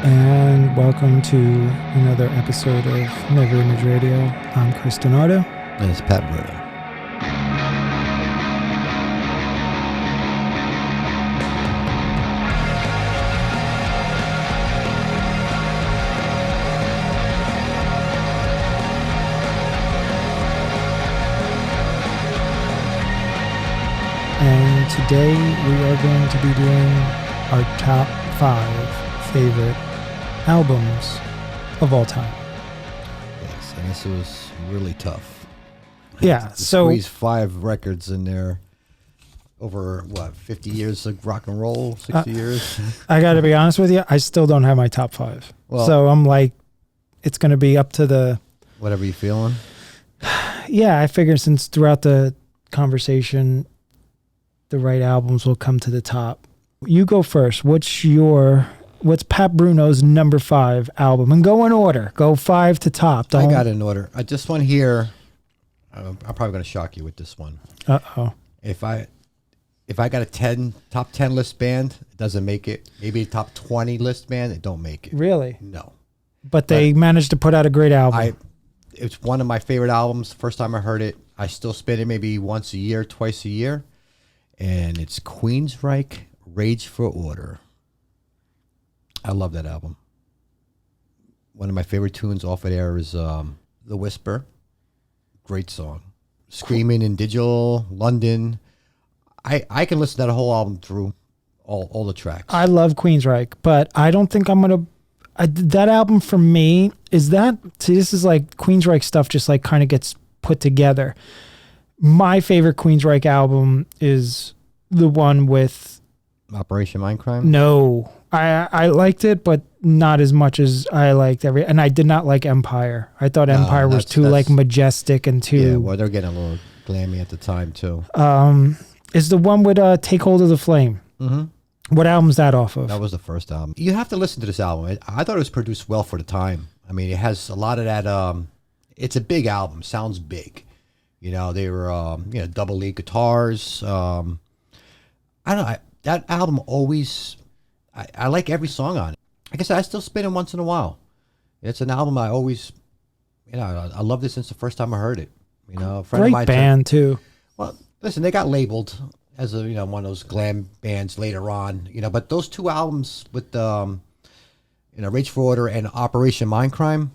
And welcome to another episode of NeverImage Radio. I'm Chris Dinardo. And it's Pat Bruno. And today we are going to be doing our top 5 favorite albums of all time. Yes, and this was really tough. Yeah, so squeeze 5 records in there over 50 years of rock and roll, 60 years. I got to be honest with you, I still don't have my top 5. Well, so I'm like, it's going to be up to the whatever you feeling. Yeah, I figure since throughout the conversation, the right albums will come to the top. You go first. What's Pat Bruno's number 5 album? And go in order. Go 5 to top. I got it in order. This one here, I'm probably going to shock you with this one. Uh-oh. If I got a top 10 list band, it doesn't make it. Maybe a top 20 list band, it don't make it. Really? No. But they managed to put out a great album. It's one of my favorite albums. First time I heard it, I still spin it maybe once a year, twice a year. And it's Queensryche, Rage for Order. I love that album. One of my favorite tunes off of there is The Whisper. Great song. Screaming in Digital, London. I can listen to that whole album through all the tracks. I love Queensryche, but I don't think I'm going to... that album for me, this is like Queensryche stuff just like kind of gets put together. My favorite Queensryche album is the one with... Operation Mindcrime? No. I liked it, but not as much as I liked and I did not like Empire. I thought Empire was too like majestic and too... Yeah, well, they're getting a little glammy at the time too. Is the one with Take Hold of the Flame. Mm-hmm. What album's that off of? That was the first album. You have to listen to this album. I thought it was produced well for the time. I mean, it has a lot of that... it's a big album. Sounds big. You know, they were, double lead guitars. I don't know. That album always, I like every song on it. Like I said, I still spin it once in a while. It's an album I always, I loved it since the first time I heard it. A friend of mine. Great band, too. Well, listen, they got labeled as one of those glam bands later on, but those 2 albums with, Rage for Order and Operation Mindcrime,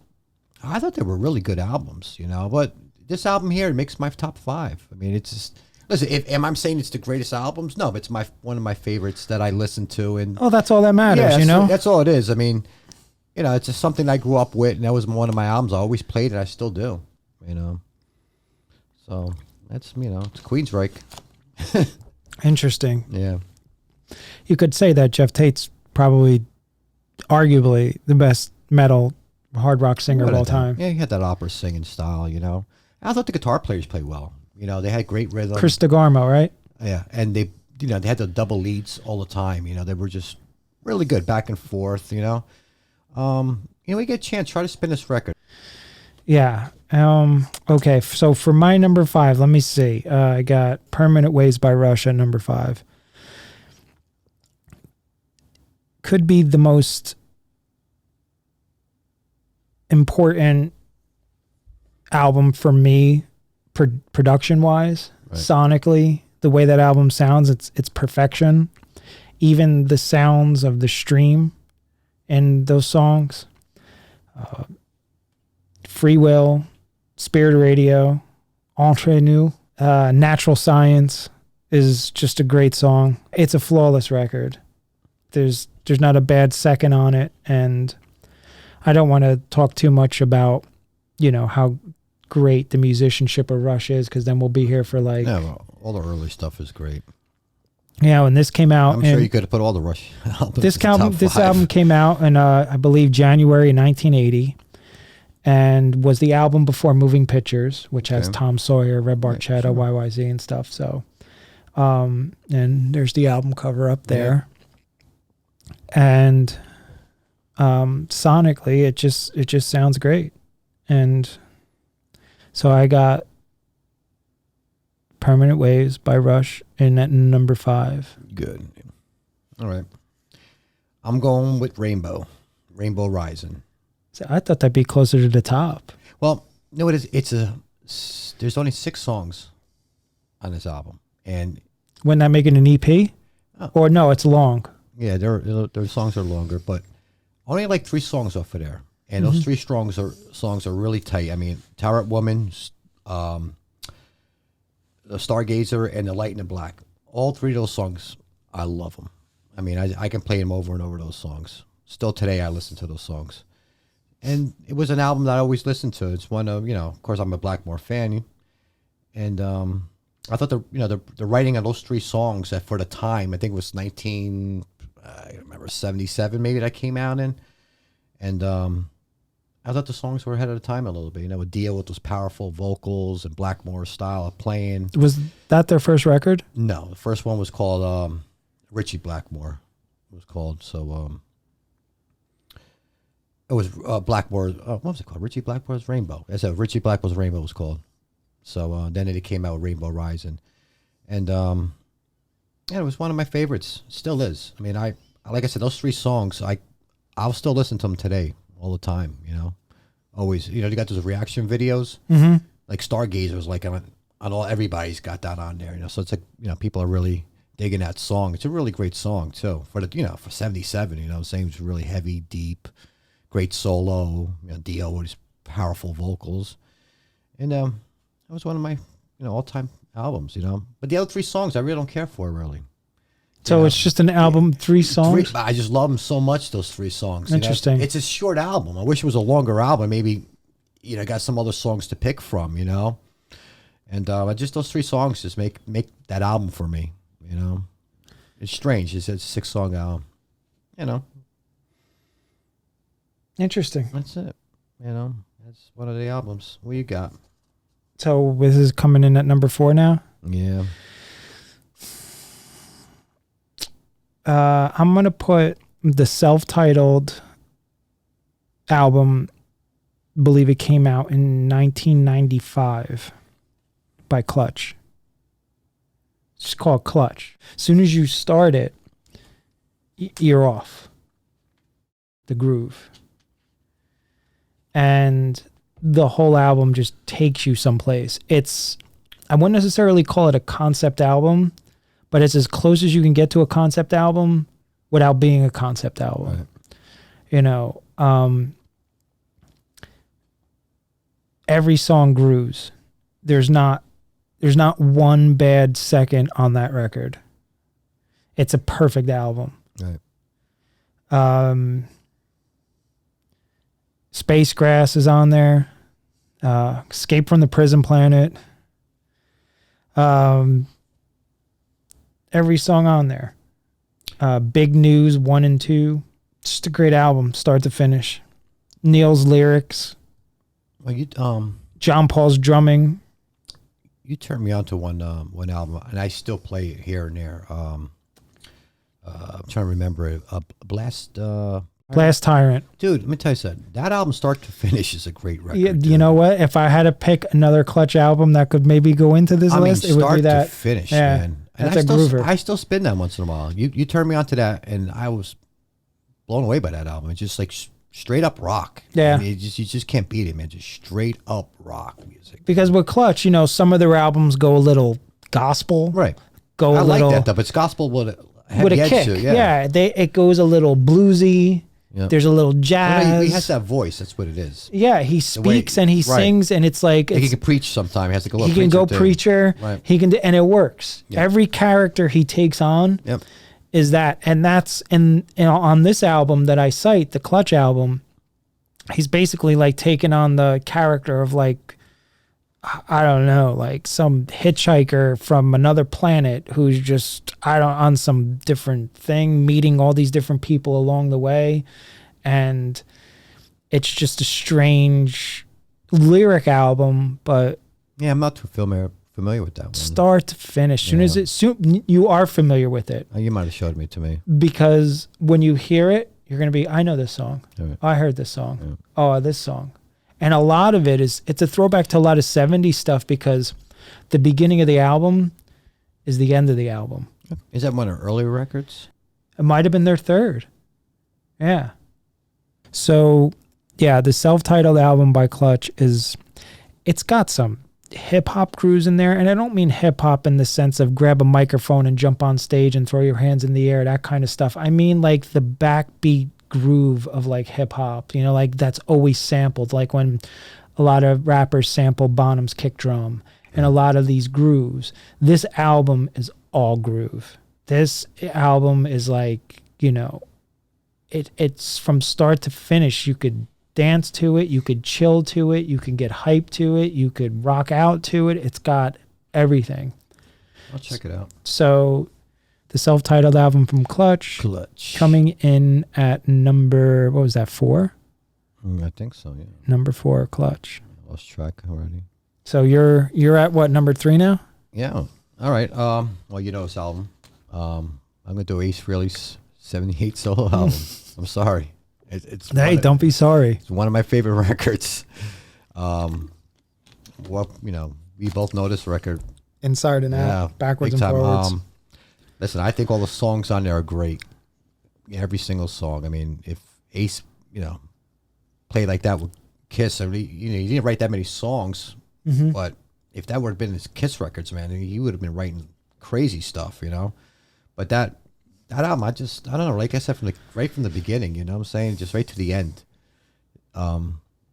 I thought they were really good albums, but this album here, it makes my top 5. I mean, it's just... Listen, am I saying it's the greatest albums? No, but it's one of my favorites that I listen to. And that's all that matters, that's all it is. I mean, it's just something I grew up with, and that was one of my albums. I always played it. I still do, So, that's, it's Queensryche. Interesting. Yeah. You could say that Jeff Tate's probably, arguably, the best metal hard rock singer of all time. Yeah, he had that opera singing style, I thought the guitar players played well. They had great rhythm. Chris Dinardo, right? Yeah, and they had the double leads all the time. They were just really good back and forth. We get a chance. Try to spin this record. Yeah. Okay. So for my number 5, let me see. I got "Permanent Waves" by Rush at number 5. Could be the most important album for me. Production wise, right. Sonically, the way that album sounds, it's perfection. Even the sounds of the stream in those songs, Free Will, Spirit Radio, Entre Nous, Natural Science is just a great song. It's a flawless record. There's not a bad second on it, and I don't want to talk too much about how great the musicianship of Rush is, because then we'll be here for like... Yeah, well, all the early stuff is great. Yeah, when this came out... I'm sure you could have put all the Rush albums This album came out in, I believe, January 1980, and was the album before Moving Pictures, which has Tom Sawyer, Red Barchetta, sure. YYZ and stuff. So, and there's the album cover up there. Yeah. And sonically, it just sounds great. And... so I got "Permanent Waves" by Rush in at number 5. Good. All right. I'm going with "Rainbow" Rainbow Rising. So I thought that'd be closer to the top. Well, no, it is. There's only 6 songs on this album, and Wouldn't that make it an EP? Oh. Or no, it's long. yeah, their songs are longer, but only like 3 songs off of there, and those 3 songs are really tight. I mean, Turret Woman, the Stargazer, and The Light and the Black. All 3 of those songs, I love them. I mean, I can play them over and over, those songs. Still today, I listen to those songs. And it was an album that I always listened to. It's one of, of course, I'm a Blackmore fan. And I thought the writing of those 3 songs that for the time, I think it was 77 maybe that came out in. And I thought the songs were ahead of the time a little bit. Would deal with those powerful vocals and Blackmore's style of playing. Was that their first record? No, the first one was called Richie Blackmore. It was called. So it was Blackmore. What was it called? Richie Blackmore's Rainbow. I said Richie Blackmore's Rainbow was called. So then it came out with Rainbow Rising, and it was one of my favorites. It still is. I mean, like I said, those 3 songs, I'll still listen to them today all the time. Always. You got those reaction videos, like Stargazers, like on all. Everybody's got that on there. So it's like people are really digging that song. It's a really great song too. For the for 77, saying it's really heavy, deep, great solo. Dio with his powerful vocals, and that was one of my all-time albums. But the other 3 songs I really don't care for really. So it's just an album, 3 songs. I just love them so much. Those 3 songs. Interesting. It's a short album. I wish it was a longer album. Maybe got some other songs to pick from. And just those 3 songs just make that album for me. It's strange. It's a 6-song album. Interesting. That's it. That's one of the albums. What you got? So this is coming in at number 4 now. Yeah. I'm gonna put the self-titled album. Believe it came out in 1995 by Clutch. It's just called Clutch. As soon as you start it, you're off the groove, and the whole album just takes you someplace. I wouldn't necessarily call it a concept album, but it's as close as you can get to a concept album without being a concept album. Right. Every song grooves. There's not one bad second on that record. It's a perfect album. Right. Space Grass is on there. Escape from the Prison Planet. Every song on there. Big News 1 and 2. Just a great album, start to finish. Neil's lyrics. Well, John Paul's drumming. You turned me on to one album, and I still play it here and there. I'm trying to remember it. Blast Tyrant. Dude, let me tell you something. That album, start to finish, is a great record. Yeah, you know what? If I had to pick another Clutch album that could maybe go into this list, it would be that. Start to finish, man. And that's a groover. I still spin that once in a while. You turned me on to that, and I was blown away by that album. It's just like straight up rock. Yeah. I mean, you just can't beat it, man. Just straight up rock music. Because with Clutch, some of their albums go a little gospel. Right. I like that, though. But it's gospel with a kick. It goes a little bluesy. Yep. There's a little jazz. Well, he has that voice. That's what it is. Yeah, he speaks and he sings, and it's like he can preach sometime. He has to go. He can go preacher. Right. He can, and it works. Yep. Every character he takes on is that, and that's on this album that I cite, the Clutch album. He's basically like taking on the character of like, I don't know, like some hitchhiker from another planet who's just on some different thing, meeting all these different people along the way, and it's just a strange lyric album. But yeah, I'm not too familiar with that one. Start to finish, you are familiar with it. You might have showed me to me, because when you hear it, you're gonna be, I know this song. Right. I heard this song. Oh, this song. And a lot of it's a throwback to a lot of 70s stuff, because the beginning of the album is the end of the album. Is that one of their earlier records? It might have been their third. Yeah. So, yeah, the self-titled album by Clutch it's got some hip-hop grooves in there, and I don't mean hip-hop in the sense of grab a microphone and jump on stage and throw your hands in the air, that kind of stuff. I mean like the backbeat groove of like hip-hop, like that's always sampled, like when a lot of rappers sample Bonham's kick drum and a lot of these grooves. This album is all groove. This album is like, it's from start to finish. You could dance to it, you could chill to it, you can get hyped to it, you could rock out to it. It's got everything. I'll check it out. So the self-titled album from Clutch coming in at number, what was that, 4? I think so, yeah. Number 4, Clutch. I lost track already. So you're at what, number 3 now? Yeah. All right. Well, this album. I'm gonna do Ace Frehley's '78 solo album. I'm sorry. Hey, don't be sorry. It's one of my favorite records. We both know this record inside and out, backwards and forwards. Listen, I think all the songs on there are great. Every single song. I mean, if Ace, played like that with Kiss, I mean, he didn't write that many songs, but if that would have been his Kiss records, man, he would have been writing crazy stuff, But that album, I don't know, like I said, right from the beginning, you know what I'm saying? Just right to the end.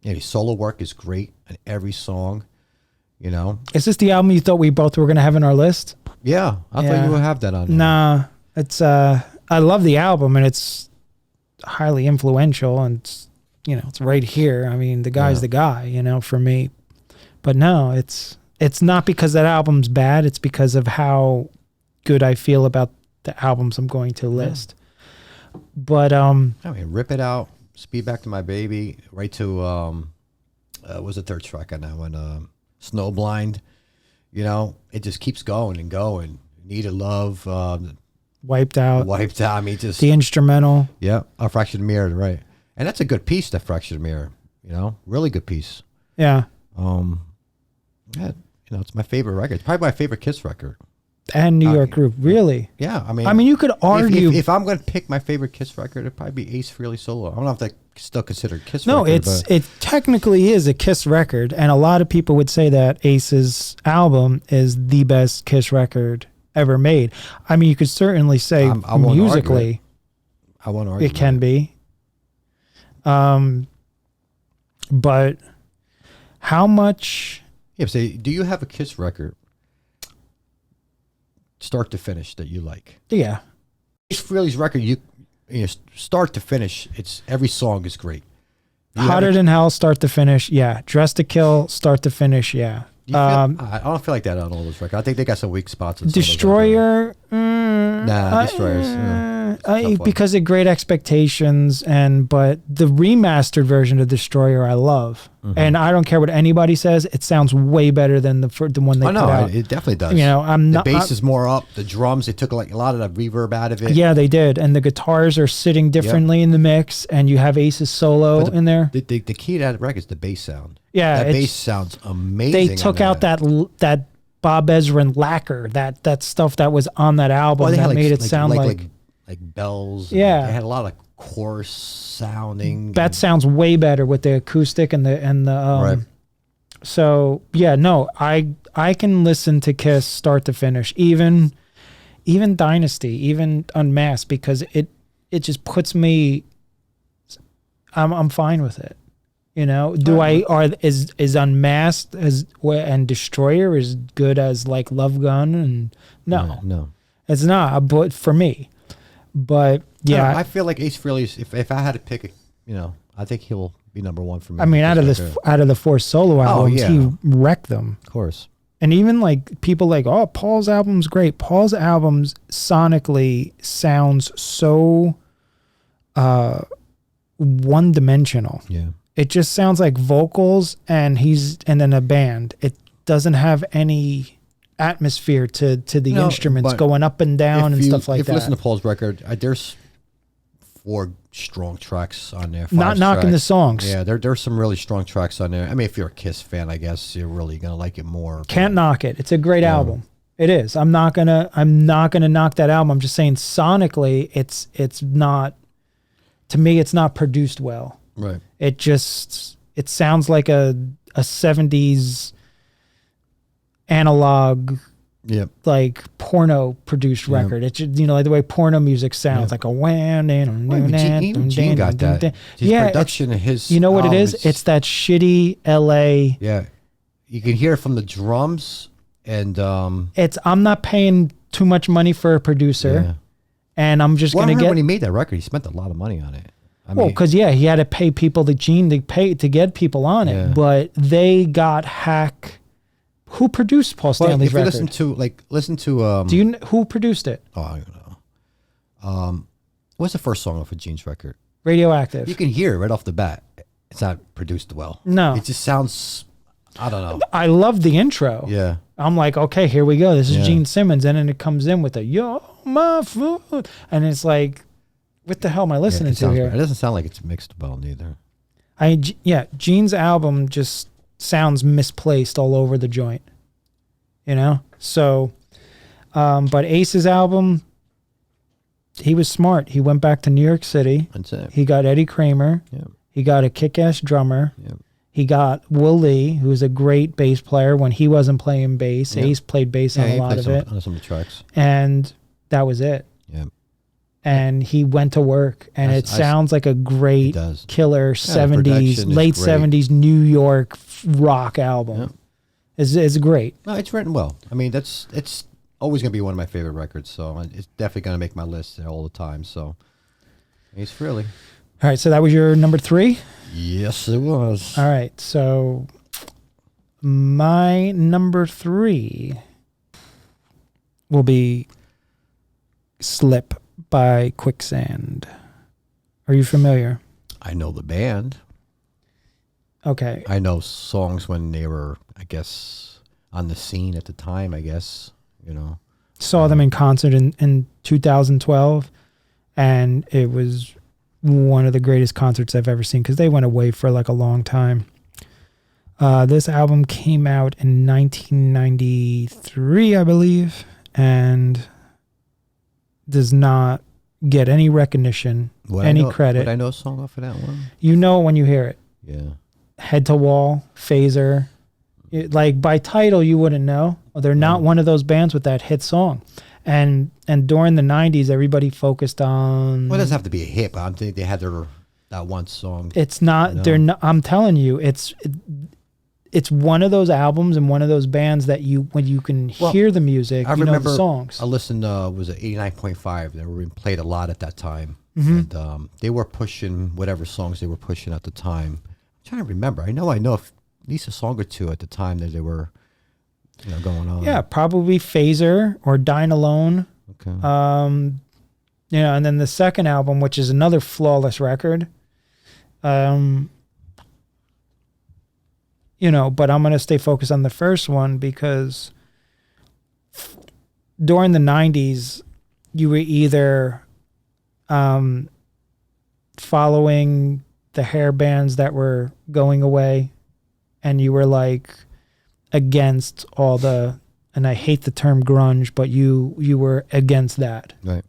His solo work is great on every song, Is this the album you thought we both were going to have in our list? Yeah, I thought you would have that on there. Nah, it's, I love the album, and it's highly influential, and it's, it's right here. I mean, the guy's the guy, for me. But no, it's not because that album's bad. It's because of how good I feel about the albums I'm going to list. But I mean, Rip It Out, Speed Back to My Baby, right to what was the third track on that one? Snowblind. It just keeps going and going. Needed Love, Wiped Out. I mean, just the instrumental. Yeah, A Fractured Mirror, right? And that's a good piece, that Fractured Mirror. Really good piece. Yeah. It's my favorite record. It's probably my favorite Kiss record. And New York Groove, really? Yeah, I mean, you could argue if I'm going to pick my favorite Kiss record, it'd probably be Ace Frehley solo. I don't know if that still considered Kiss. No, record. it technically is a Kiss record, and a lot of people would say that Ace's album is the best Kiss record ever made. I mean, you could certainly say musically, I won't argue. It can be. But how much? Yeah. Say, do you have a Kiss record, start to finish, that you like? Yeah. Ace Frehley's record, you start to finish, every song is great. Hotter Than Hell, start to finish, yeah. Dressed to Kill, start to finish, yeah. I don't feel like that on all those records. I think they got some weak spots. Destroyer, Destroyers. Because of Great Expectations, but the remastered version of Destroyer I love, and I don't care what anybody says. It sounds way better than the one they put out. It definitely does. The bass is more up. The drums, they took a lot of the reverb out of it. Yeah, they did, and the guitars are sitting differently in the mix, and you have Ace's solo in there. The key to that record is the bass sound. Yeah, that bass sounds amazing. They took out that Bob Ezrin lacquer, that stuff that was on that album that made it sound like bells. Yeah, they had a lot of coarse sounding. That sounds way better with the acoustic and the right. So yeah, no, I can listen to Kiss start to finish, even Dynasty, even Unmasked, because it just puts me. I'm fine with it. Is Unmasked and Destroyer as good as like Love Gun? And no, it's not. But for me, yeah, I feel like Ace Frehley's. If I had to pick, I think he'll be number one for me. I mean, out of the 4 solo albums, he wrecked them, of course. And even like people like, oh, Paul's album's great. Paul's albums sonically sounds so one-dimensional. Yeah. It just sounds like vocals and then a band. It doesn't have any atmosphere to the instruments going up and down and stuff like that. If you listen to Paul's record, there's 4 strong tracks on there. Not knocking the songs. Yeah, there's some really strong tracks on there. I mean, if you're a Kiss fan, I guess you're really gonna like it more. Can't knock it. It's a great album. It is. I'm not gonna knock that album. I'm just saying sonically, it's not. To me, it's not produced well. Right. It sounds like a 70s analog, like porno produced record. It's like the way porno music sounds, like a wham. Gene got that. His production, his you know what it is? It's that shitty LA. Yeah, you can hear it from the drums, and I'm not paying too much money for a producer, and I'm just gonna get. When he made that record, he spent a lot of money on it. Because he had to pay people to get people on it, but they got hack. Who produced Paul Stanley's record? Listen to. Do you who produced it? Oh, I don't know. What's the first song off of Gene's record? Radioactive. You can hear it right off the bat. It's not produced well. No, it just sounds. I don't know. I love the intro. Yeah, I'm like, okay, here we go. This is Gene Simmons, and then it comes in with a "Yo, my food," and it's like, what the hell am I listening to here? It doesn't sound like it's mixed well neither. Gene's album just sounds misplaced all over the joint, so but Ace's album, he was smart. He went back to New York City. That's it. He got Eddie Kramer. He got a kick-ass drummer. He got Will Lee, who's a great bass player when he wasn't playing bass. Ace played bass on a lot of it, on some of the tracks, and that was it. And he went to work, and it sounds like a great killer 70s, late 70s New York rock album. It's great. No, it's written well. I mean, it's always going to be one of my favorite records, so it's definitely going to make my list all the time. So, Ace Frehley. All right, so that was your number 3? Yes, it was. All right, so my number 3 will be Slip by Quicksand. Are you familiar? I know the band. Okay. I know songs when they were, I guess, on the scene at the time, I guess, Saw them in concert in 2012, and it was one of the greatest concerts I've ever seen because they went away for like a long time. This album came out in 1993, I believe, and does not get any recognition, credit. Would I know a song off of that one? You know when you hear it. Yeah. Head to Wall, Phaser. Like by title, you wouldn't know. They're not one of those bands with that hit song. And during the 90s, everybody focused on... Well, it doesn't have to be a hit, but I'm thinking they had that one song. It's not... They're not... I'm telling you, it's one of those albums and one of those bands that when you can hear the music, I remember the songs. I listened, was it 89.5? They were being played a lot at that time. And they were pushing whatever songs they were pushing at the time. I'm trying to remember. I know at least a song or two at the time that they were going on. Yeah, probably Phaser or Dine Alone. Okay. And then the second album, which is another flawless record. But I'm going to stay focused on the first one because during the 90s, you were either following the hair bands that were going away and you were like against all and I hate the term grunge, but you were against that. Right.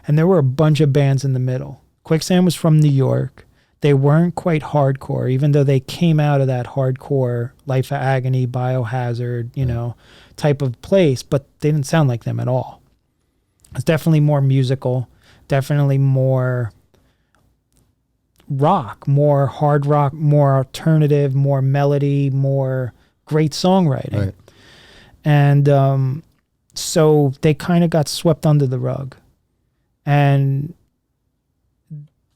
And there were a bunch of bands in the middle. Quicksand was from New York. They weren't quite hardcore, even though they came out of that hardcore Life of Agony, Biohazard, type of place, but they didn't sound like them at all. It's definitely more musical, definitely more rock, more hard rock, more alternative, more melody, more great songwriting. Right. And so they kind of got swept under the rug. And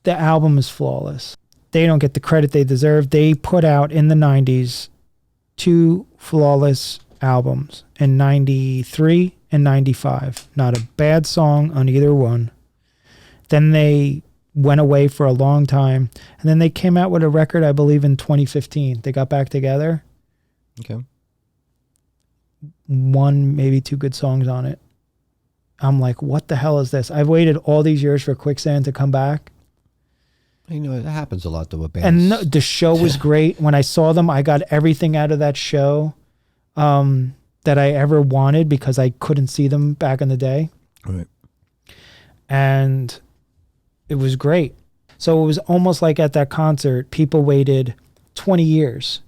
the album is flawless. They don't get the credit they deserve. They put out in the 90s 2 flawless albums in 93 and 95. Not a bad song on either one. Then they went away for a long time. And then they came out with a record, I believe, in 2015. They got back together. Okay. 1, maybe 2 good songs on it. I'm like, what the hell is this? I've waited all these years for Quicksand to come back. It happens a lot though with bands. And the show was great. When I saw them, I got everything out of that show that I ever wanted because I couldn't see them back in the day. Right. And it was great. So it was almost like at that concert, people waited 20 years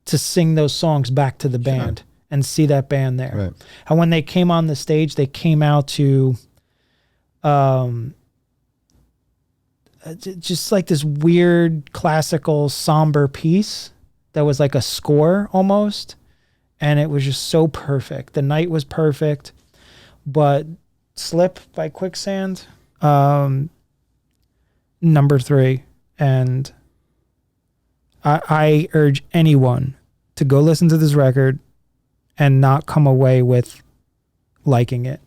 to sing those songs back to the band and see that band there. Right. And when they came on the stage, they came out to just like this weird classical somber piece that was like a score almost. And it was just so perfect. The night was perfect. But Slip by Quicksand, number 3. And I urge anyone to go listen to this record and not come away with liking it.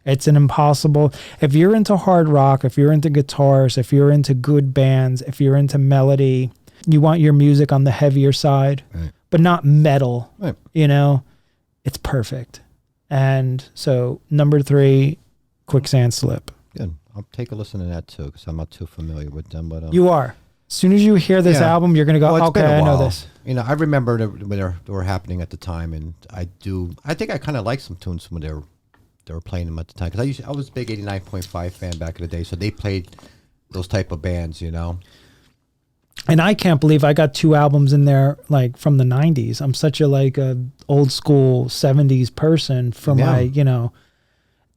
It's an impossible. If you're into hard rock, if you're into guitars, if you're into good bands, if you're into melody, you want your music on the heavier side, right, but not metal, right, you know, it's perfect. And so number 3, Quicksand, Slip. Good. I'll take a listen to that too, because I'm not too familiar with them. But you are. As soon as you hear this album, you're going to go, well, okay, I know this. You know, I remember when they were happening at the time, and I think I kind of liked some tunes when they were playing them at the time, because I was a big 89.5 fan back in the day, so they played those type of bands, you know. And I can't believe I got 2 albums in there, like from the 90s. I'm such a old school 70s person for my, you know,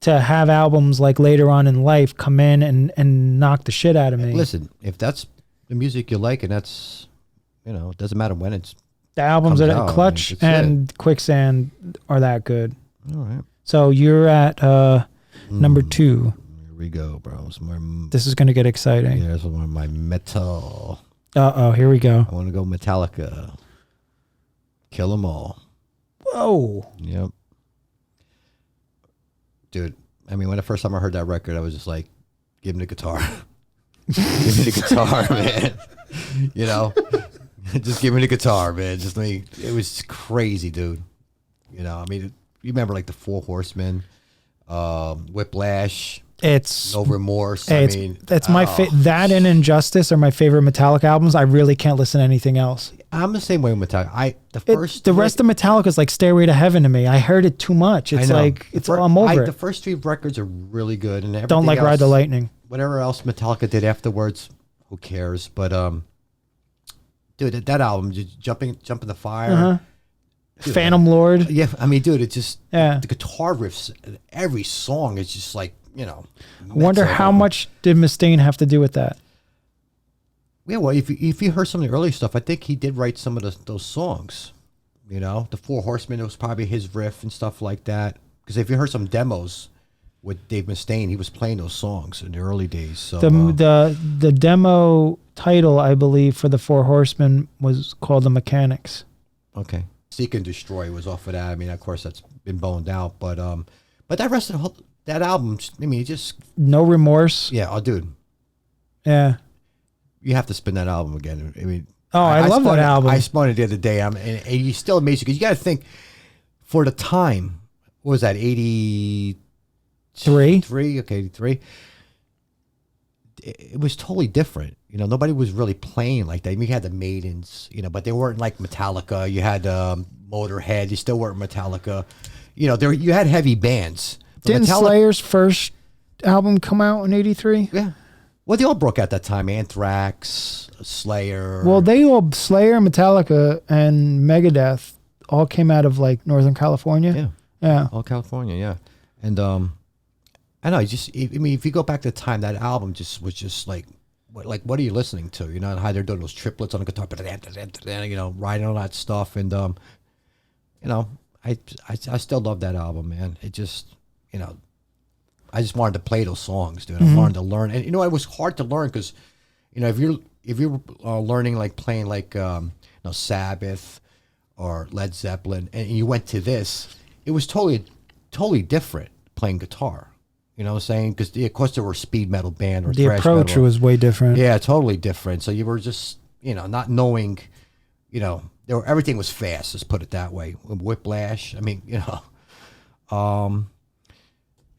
to have albums like later on in life come in and knock the shit out of me. Listen, if that's the music you like, and that's, you know, it doesn't matter when it's the albums that Clutch and Quicksand are that good. All right. So you're at number 2. Here we go, bro. This is going to get exciting. Yeah, this is one of my metal. Uh-oh, here we go. I want to go Metallica. Kill 'Em All. Whoa. Yep. Dude, I mean, when the first time I heard that record, I was just like, give me the guitar. Give me the guitar, man. You know? Just give me the guitar, man. Just let me. It was crazy, dude. You know, I mean, you remember like the Four Horsemen, Whiplash. It's No Remorse. That's my that and Injustice are my favorite Metallica albums. I really can't listen to anything else. I'm the same way with Metallica. The rest of Metallica is like Stairway to Heaven to me. I heard it too much. It's like I'm over it. The first 3 records are really good, and everything don't like else, Ride the Lightning. Whatever else Metallica did afterwards, who cares? But dude, that album, Jumping the Fire. Dude, Phantom Lord. Yeah, I mean, dude, it just the guitar riffs, every song is just like, you know. I wonder how much did Mustaine have to do with that? Yeah, well, if you heard some of the early stuff, I think he did write some of those songs. You know, the Four Horsemen, it was probably his riff and stuff like that. Because if you heard some demos with Dave Mustaine, he was playing those songs in the early days. So the demo title, I believe, for the Four Horsemen was called The Mechanics. Okay. Seek and Destroy was off of that. I mean, of course, that's been boned out, but that rest of that album, I mean, it just No Remorse. Yeah, oh, dude. Yeah. You have to spin that album again. I mean, I love that album. I spun it the other day. And you still amazed because you got to think for the time. What was that? 83. Okay, 83. It was totally different. You know, nobody was really playing like that. I mean, you had the Maidens, you know, but they weren't like Metallica. You had Motorhead. You still weren't Metallica. You know, you had heavy bands. Didn't Slayer's first album come out in 83? Yeah. Well, they all broke out that time. Anthrax, Slayer. Well, Slayer, Metallica, and Megadeth all came out of like Northern California. Yeah. All California, yeah. And I know, if you go back to the time, that album was just like what are you listening to? You know, and how they're doing those triplets on the guitar, you know, writing all that stuff. And, you know, I still love that album, man. It just, you know, I just wanted to play those songs, dude. I wanted to learn. And, you know, it was hard to learn because, you know, if you're learning, like playing like, you know, Sabbath or Led Zeppelin, and you went to this, it was totally different playing guitar. You know what I'm saying? Because, of course, there were speed metal band or the thrash approach metal. was way different. Yeah, totally different. So you were just, you know, not knowing, you know, everything was fast. Let's put it that way. Whiplash. I mean, you know,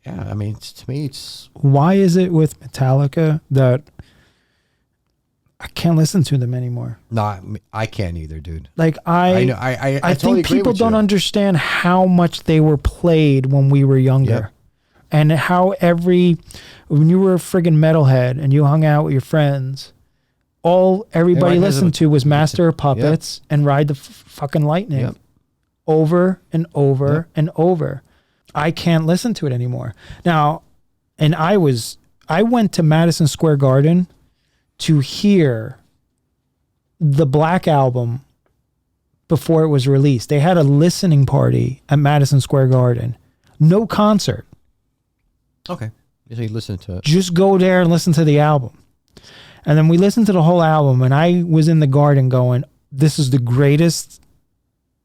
yeah. I mean, to me, it's why is it with Metallica that I can't listen to them anymore? No, I can't either, dude. Like I totally think people don't understand how much they were played when we were younger. Yep. And how when you were a friggin' metalhead and you hung out with your friends, everybody listened to was Master of Puppets and Ride the fucking Lightning over and over and over. I can't listen to it anymore. Now, and I went to Madison Square Garden to hear the Black Album before it was released. They had a listening party at Madison Square Garden. No concert. Okay. So you listen to it. Just go there and listen to the album. And then we listened to the whole album, and I was in the garden going, this is the greatest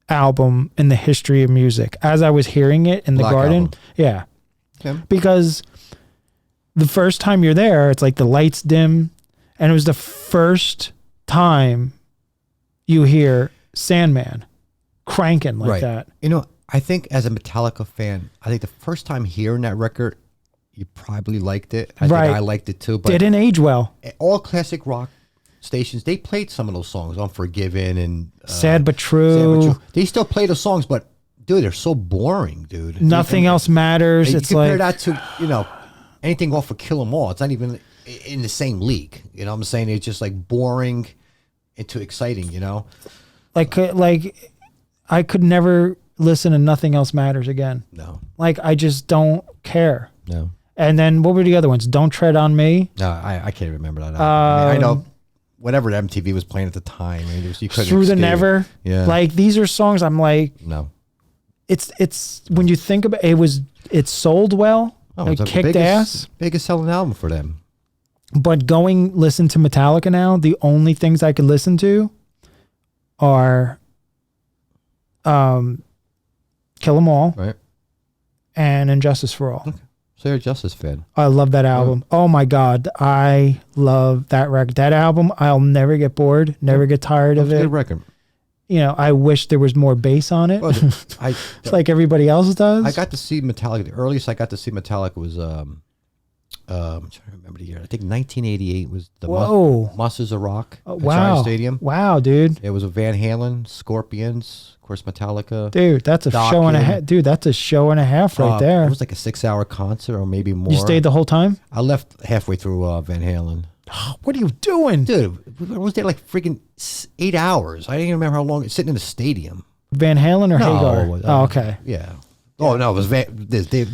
album in the history of music. As I was hearing it in the garden. Album. Yeah. Okay. Because the first time you're there, it's like the lights dim, and it was the first time you hear Sandman cranking like that. You know, I think as a Metallica fan, I think the first time hearing that record, you probably liked it. I think I liked it too. But didn't age well. All classic rock stations, they played some of those songs, Unforgiven and Sad But True. They still play the songs, but dude, they're so boring, dude. Nothing else matters. It's compare like that to, anything off of Kill 'Em All. It's not even in the same league. You know what I'm saying? It's just like boring into exciting, Like I could never listen to Nothing Else Matters again. No. Like I just don't care. No. And then what were the other ones? Don't Tread on Me. No, I can't remember that. I know whatever MTV was playing at the time. You couldn't Through the Never. Yeah. Like these are songs I'm like, no. It's when you think about it sold well. It kicked ass. Biggest selling album for them. But listen to Metallica now, the only things I could listen to are Kill 'Em All, right, and Injustice for All. Okay. So you're a Justice fan. I love that album. Oh my God. I love that record. That album, I'll never get bored, never get tired of it. Good record. I wish there was more bass on it. Well, like everybody else does. I got to see Metallica. The earliest I got to see Metallica was I'm trying to remember the year. I think 1988 was the Monsters of Rock at Giant Stadium. Wow, dude. It was a Van Halen, Scorpions, of course, Metallica. Dude, that's a show and a half. Dude, that's a show and a half right there. It was like a 6-hour concert or maybe more. You stayed the whole time? I left halfway through Van Halen. What are you doing? Dude, I was there like freaking 8 hours. I didn't even remember how long. Sitting in the stadium. Van Halen or Hagar? Okay. Yeah. Oh, no, it was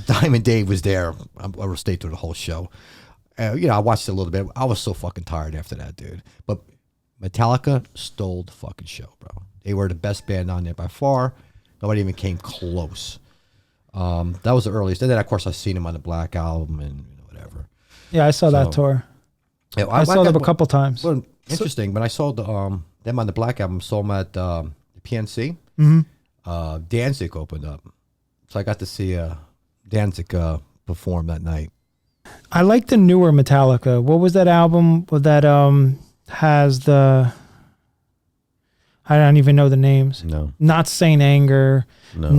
Diamond Dave was there. I stayed through the whole show. I watched it a little bit. I was so fucking tired after that, dude. But Metallica stole the fucking show, bro. They were the best band on there by far. Nobody even came close. That was the earliest. And then, of course, I seen them on the Black Album and whatever. Yeah, I saw that tour. Yeah, I saw them a couple times. Well, interesting. When I saw them on the Black Album, saw them at the PNC. Mm-hmm. Danzig opened up. So I got to see Danzig perform that night. I like the newer Metallica. What was that album that has the... I don't even know the names. No. Not Saint Anger. No.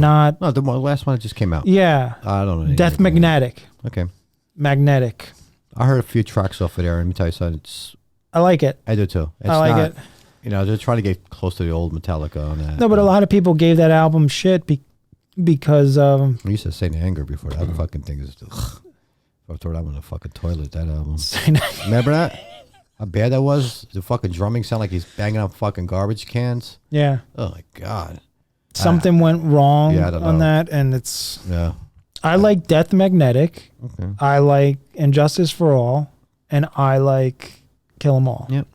No, the last one that just came out. Yeah. I don't know. Death Magnetic. Okay. Magnetic. I heard a few tracks off of there. Let me tell you something. I like it. I do too. I like it. They're trying to get close to the old Metallica on that. No, but a lot of people gave that album shit because I used to say Anger before. That fucking thing is just, I throw that one in the fucking toilet, that album. Remember that? How bad that was? The fucking drumming sound like he's banging on fucking garbage cans. Yeah. Oh my God. Something went wrong on that, and it's... Yeah. I like Death Magnetic. Okay. I like Injustice for All, and I like Kill 'Em All. Yep.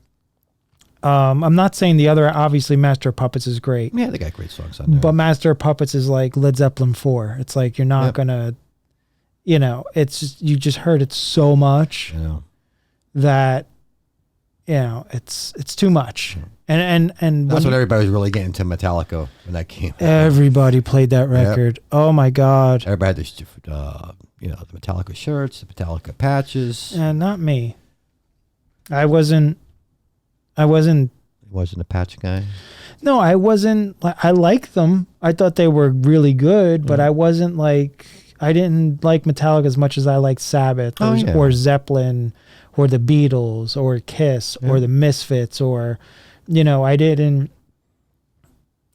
I'm not saying the other, obviously Master of Puppets is great. Yeah, they got great songs on there. But Master of Puppets is like Led Zeppelin 4. It's like you're not gonna, it's just, you just heard it so much that, it's too much. And that's when everybody was really getting to Metallica when that came. Everybody played that record. Yep. Oh my God. Everybody had this, the Metallica shirts, the Metallica patches. And not me. I wasn't a patch guy. No, I wasn't. I liked them. I thought they were really good, but I wasn't like, I didn't like Metallica as much as I liked Sabbath or Zeppelin or the Beatles or Kiss or the Misfits or, I didn't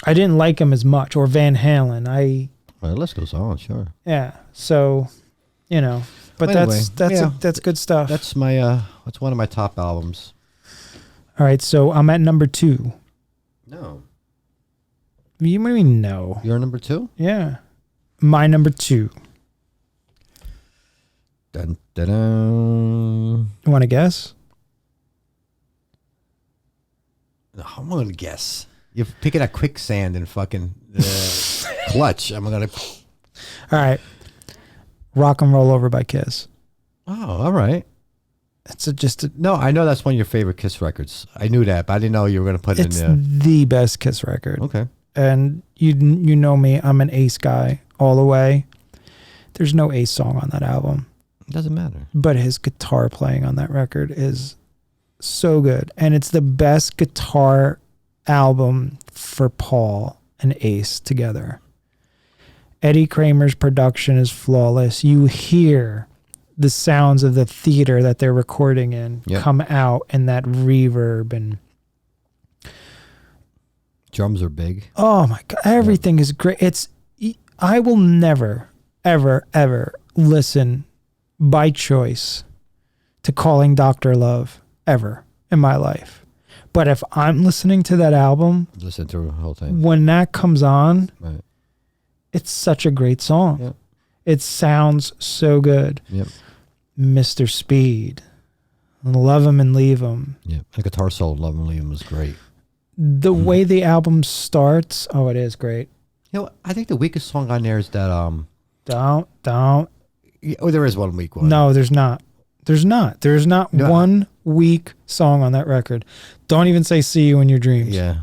like them as much, or Van Halen. Well, the list goes on, sure. Yeah. So you know. But Anyway, that's good stuff. That's my that's one of my top albums. All right, so I'm at number 2. No. You what do you mean no? You're number 2? Yeah. My number 2. Dun, dun, dun. You want to guess? I'm going to guess. You're picking at quicksand and fucking clutch. I'm going to... All right. Rock and Roll Over by Kiss. Oh, all right. It's just a... No, I know that's one of your favorite Kiss records. I knew that, but I didn't know you were going to put it in there. It's the best Kiss record. Okay. And you know me, I'm an Ace guy all the way. There's no Ace song on that album. It doesn't matter. But his guitar playing on that record is so good. And it's the best guitar album for Paul and Ace together. Eddie Kramer's production is flawless. You hear the sounds of the theater that they're recording in come out, and that reverb and drums are big. Oh my God. Everything is great. I will never, ever, ever listen by choice to Calling Dr. Love ever in my life. But if I'm listening to that album, listen to the whole thing. When that comes on, right. It's such a great song. Yep. It sounds so good. Yep. Mr. Speed, Love 'Em and Leave 'Em. Yeah, the guitar solo, Love 'Em and Leave 'Em was great. The way the album starts, it is great. You know, I think the weakest song on there is that Don't. Oh, there is one weak one. No, there's not. There's not one weak song on that record. Don't even say "See You in Your Dreams." Yeah.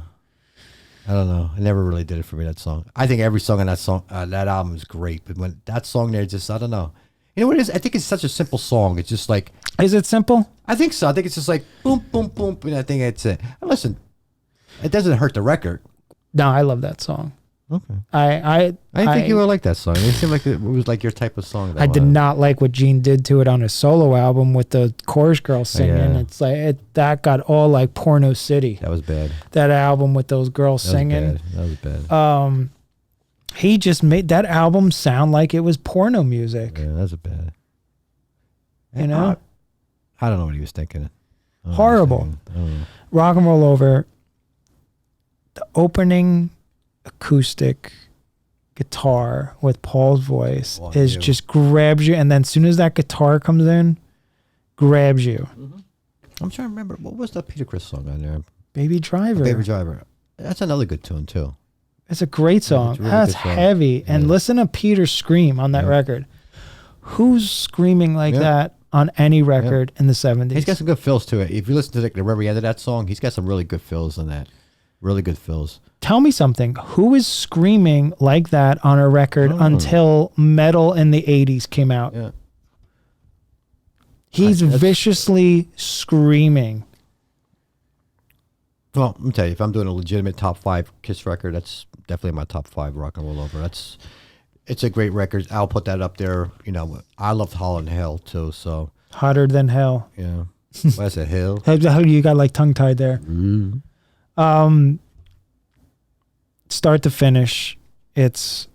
I don't know. It never really did it for me, that song. I think every song on that album is great, but when that song there, just I don't know. You know what it is? I think it's such a simple song. It's just like... Is it simple? I think so. I think it's just like boom, boom, boom, and I think it's it. And listen, it doesn't hurt the record. No, I love that song. Okay. I think you would like that song. It seemed like it was like your type of song. I did not like what Gene did to it on his solo album with the chorus girl singing. Yeah. It's like that got all like Porno City. That was bad. That album with those girls singing. That was bad. He just made that album sound like it was porno music. Yeah, that's bad. You know? I don't know what he was thinking. Horrible. Rock and Roll Over. The opening acoustic guitar with Paul's voice just grabs you, and then as soon as that guitar comes in, grabs you. Mm-hmm. I'm trying to remember, what was the Peter Criss song on there? Baby Driver. Baby Driver. That's another good tune too. It's a great song. It's really That's good song. heavy. And listen to Peter scream on that record. Who's screaming like that on any record in the 70s? He's got some good fills to it. If you listen to the very end of that song, he's got some really good fills in that. Really good fills. Tell me something. Who is screaming like that on a record until metal in the 80s came out? Yeah. He's viciously screaming. Well, let me tell you, if I'm doing a legitimate top 5 Kiss record, that's definitely my top 5 Rock and Roll Over. It's a great record. I'll put that up there. You know, I loved Holland Hell too. So Hotter Than Hell. Yeah. What's it, Hell? How you got like tongue tied there? Mm. Start to finish, it's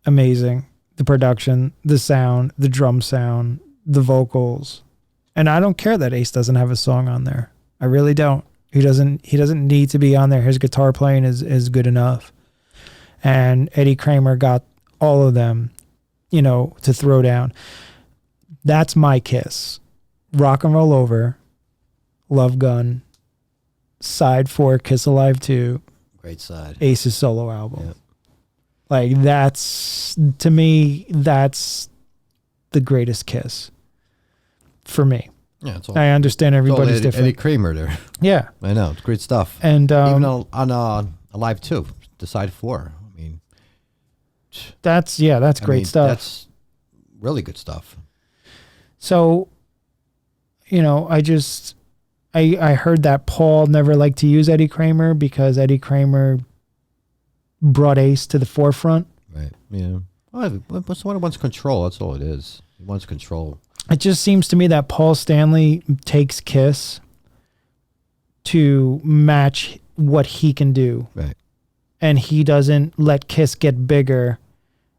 amazing. The production, the sound, the drum sound, the vocals. And I don't care that Ace doesn't have a song on there. I really don't. He doesn't need to be on there. His guitar playing is good enough. And Eddie Kramer got all of them, to throw down. That's my Kiss. Rock and Roll Over, Love Gun, Side 4, Kiss Alive 2. Great side. Ace's solo album. Yep. Like to me, that's the greatest Kiss for me. Yeah, it's all, I understand everybody's different. Eddie Kramer there. Yeah. I know. It's great stuff. And even on Alive 2, the Side 4. I mean, that's great stuff. That's really good stuff. So, I heard that Paul never liked to use Eddie Kramer because Eddie Kramer brought Ace to the forefront. Right. Yeah. Well, someone wants control. That's all it is. He wants control. It just seems to me that Paul Stanley takes Kiss to match what he can do. Right. And he doesn't let Kiss get bigger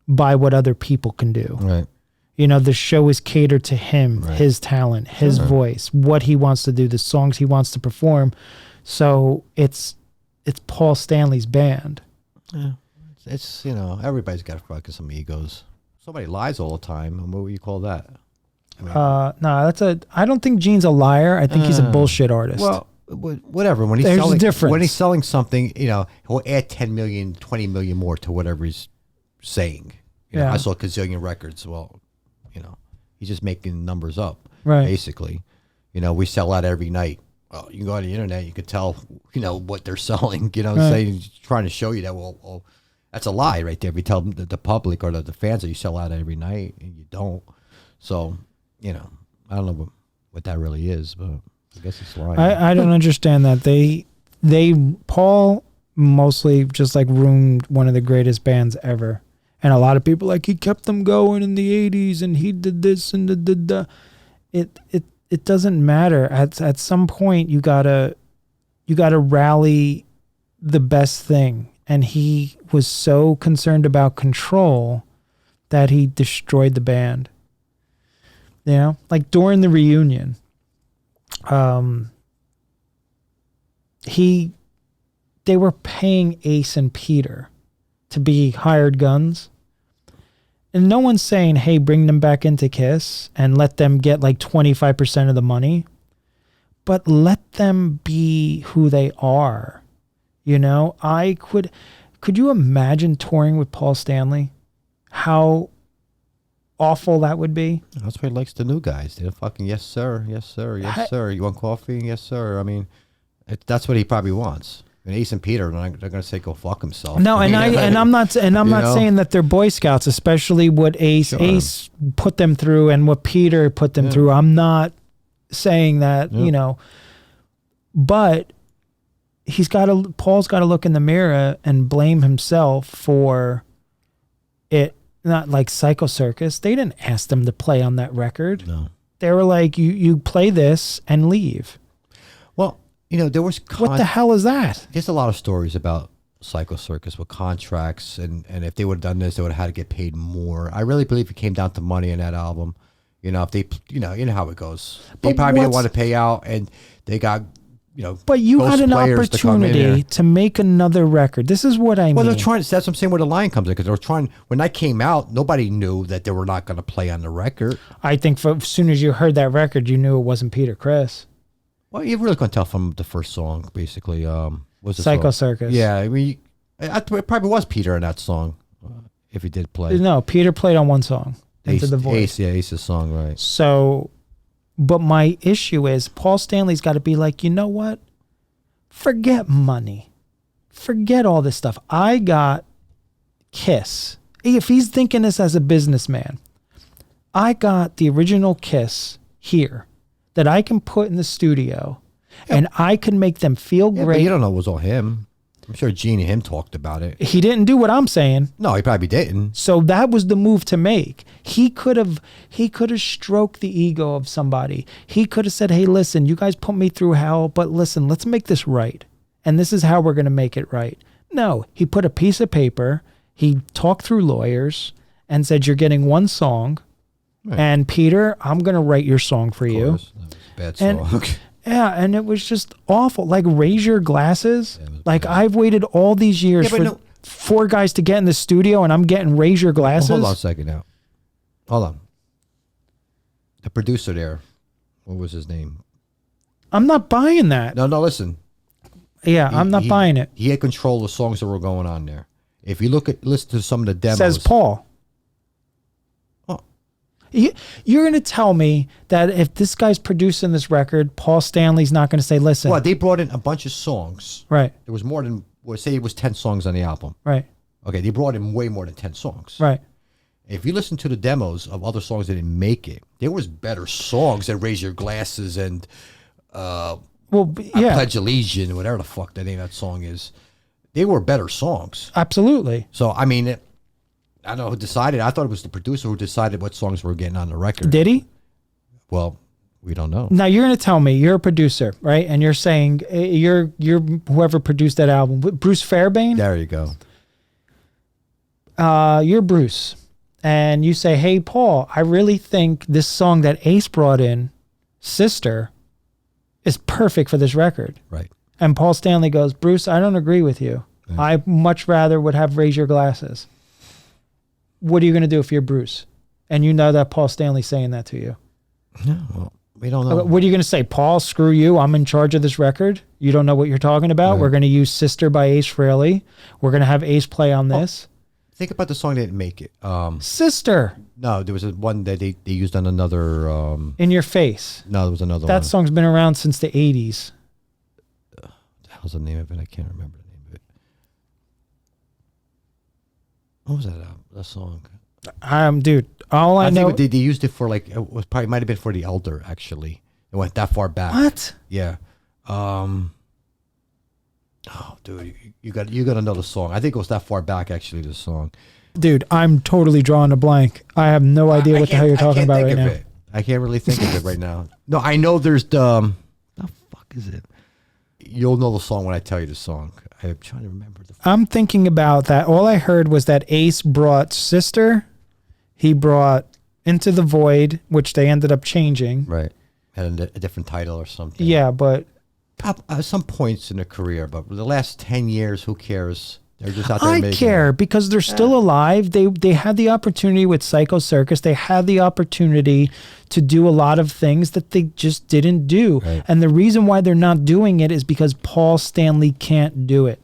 by what other people can do. Right. You know, the show is catered to him, his talent, his voice, what he wants to do, the songs he wants to perform. So it's Paul Stanley's band. Yeah. It's, you know, everybody's got fucking some egos. Somebody lies all the time. And what would you call that? I mean, no, I don't think Gene's a liar. I think he's a bullshit artist. Well, whatever. When he's There's selling, a difference. When he's selling something, you know, he'll add 10 million, 20 million more to whatever he's saying. You know, I saw a gazillion records. Well, you know, he's just making numbers up, basically. You know, we sell out every night. Well, you can go on the internet, you could tell, you know, what they're selling. You know, saying, trying to show you that, well, that's a lie right there. If you tell the public or the fans that you sell out every night and you don't. So, you know, I don't know what that really is, but I guess it's lying. I don't understand that. Paul mostly just like ruined one of the greatest bands ever. And a lot of people like, he kept them going in the 80s and he did this and the. It doesn't matter. At some point you gotta rally the best thing. And he was so concerned about control that he destroyed the band. You know, like during the reunion, they were paying Ace and Peter to be hired guns. And no one's saying, hey, bring them back into Kiss and let them get like 25% of the money. But let them be who they are. You know, could you imagine touring with Paul Stanley? How awful that would be. That's why he likes the new guys. They're fucking, yes, sir. Yes, sir. Yes, sir. You want coffee? Yes, sir. I mean, that's what he probably wants. And Ace and Peter, they're going to say go fuck himself. No, I'm not saying that they're Boy Scouts, especially what Ace put them through and what Peter put them through. I'm not saying that, you know, but Paul's got to look in the mirror and blame himself for it. Not like Psycho Circus. They didn't ask them to play on that record. No, they were like, you play this and leave. Well, you know, there was what the hell is that? There's a lot of stories about Psycho Circus with contracts, and if they would have done this, they would have had to get paid more. I really believe it came down to money in that album. You know, if they, you know how it goes. They probably didn't want to pay out, and they got, you know. But you had an opportunity to make another record. This is what I mean. Well, they're trying. That's what I'm saying. Where the line comes in, because they're trying. When that came out, nobody knew that they were not going to play on the record. I think as soon as you heard that record, you knew it wasn't Peter Criss. Well, you really couldn't tell from the first song, basically. Was the Psycho song? Circus? Yeah, I mean, it probably was Peter in that song, if he did play. No, Peter played on one song. Into the Voice. Ace's song, right? So, but my issue is Paul Stanley's got to be like, you know what? Forget money. Forget all this stuff. I got Kiss. If he's thinking this as a businessman, I got the original Kiss here that I can put in the studio and I can make them feel great. But you don't know it was all him. I'm sure Gene and him talked about it. He didn't do what I'm saying. No, he probably didn't. So that was the move to make. He could have stroked the ego of somebody. He could have said, hey, listen, you guys put me through hell, but listen, let's make this right. And this is how we're going to make it right. No, he put a piece of paper. He talked through lawyers and said, you're getting one song. Right. And Peter, I'm going to write your song for you. That was a bad song. Yeah, and it was just awful. Like, Raise Your Glasses. Yeah, like, I've waited all these years for 4 guys to get in the studio, and I'm getting Raise Your Glasses. Well, hold on a second now. Hold on. The producer there, what was his name? I'm not buying that. No, listen. Yeah, I'm not buying it. He had control of the songs that were going on there. If you listen to some of the demos. Says Paul. You're going to tell me that if this guy's producing this record, Paul Stanley's not going to say, listen. Well, they brought in a bunch of songs. Right. There was more than, say it was 10 songs on the album. Right. Okay, they brought in way more than 10 songs. Right. If you listen to the demos of other songs that didn't make it, there was better songs than Raise Your Glasses and I Pledge Allegiance, whatever the fuck the name of that song is. They were better songs. Absolutely. So, I mean, I don't know who decided. I thought it was the producer who decided what songs were getting on the record. Did he? Well, we don't know. Now you're going to tell me you're a producer, right? And you're saying you're whoever produced that album, Bruce Fairbairn. There you go. You're Bruce, and you say, hey, Paul, I really think this song that Ace brought in, Sister, is perfect for this record. Right. And Paul Stanley goes, Bruce, I don't agree with you. Right. I much rather would have Raise Your Glasses. What are you going to do if you're Bruce? And you know that Paul Stanley's saying that to you. No, well, we don't know. What are you going to say? Paul, screw you. I'm in charge of this record. You don't know what you're talking about. Right. We're going to use Sister by Ace Frehley. We're going to have Ace play on this. Think about the song that didn't make it. Sister. No, there was one that they used on another. In Your Face. No, there was another one. That song's been around since the 80s. What the hell's the name of it? I can't remember the name of it. What was that song? Dude, all I know. Think they used it for like, it was probably might have been for The Elder, actually. It went that far back. What? Yeah. Oh, dude, you got to know the song. I think it was that far back, actually, the song. Dude, I'm totally drawing a blank. I have no idea what the hell you're talking about right now. I can't really think of it right now. No, I know there's the fuck is it? You'll know the song when I tell you the song. I'm trying to remember. I'm thinking about that. All I heard was that Ace brought Sister. He brought Into the Void, which they ended up changing. Right. Had a different title or something. Yeah, but at some points in their career, but the last 10 years, who cares? They're just out there I care because they're still alive. They had the opportunity with Psycho Circus. They had the opportunity to do a lot of things that they just didn't do. Right. And the reason why they're not doing it is because Paul Stanley can't do it.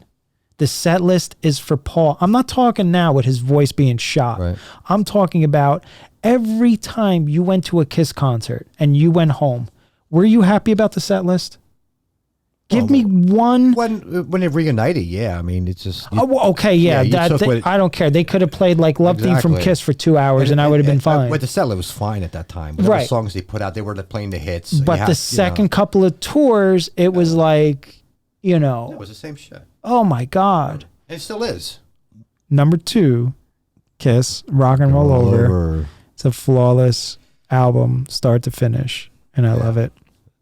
The set list is for Paul. I'm not talking now with his voice being shot. Right. I'm talking about every time you went to a Kiss concert and you went home, were you happy about the set list? Give me one. When it reunited, yeah. I mean, it's just. Okay, yeah. I don't care. They could have played like Love Theme from Kiss for 2 hours and I would have been fine. But the set list was fine at that time. Whatever songs they put out, they were playing the hits. But the second couple of tours, it was like, It was the same shit. Oh my God. And it still is. Number 2, Kiss, Rock and Roll Over. It's a flawless album, start to finish. And I love it.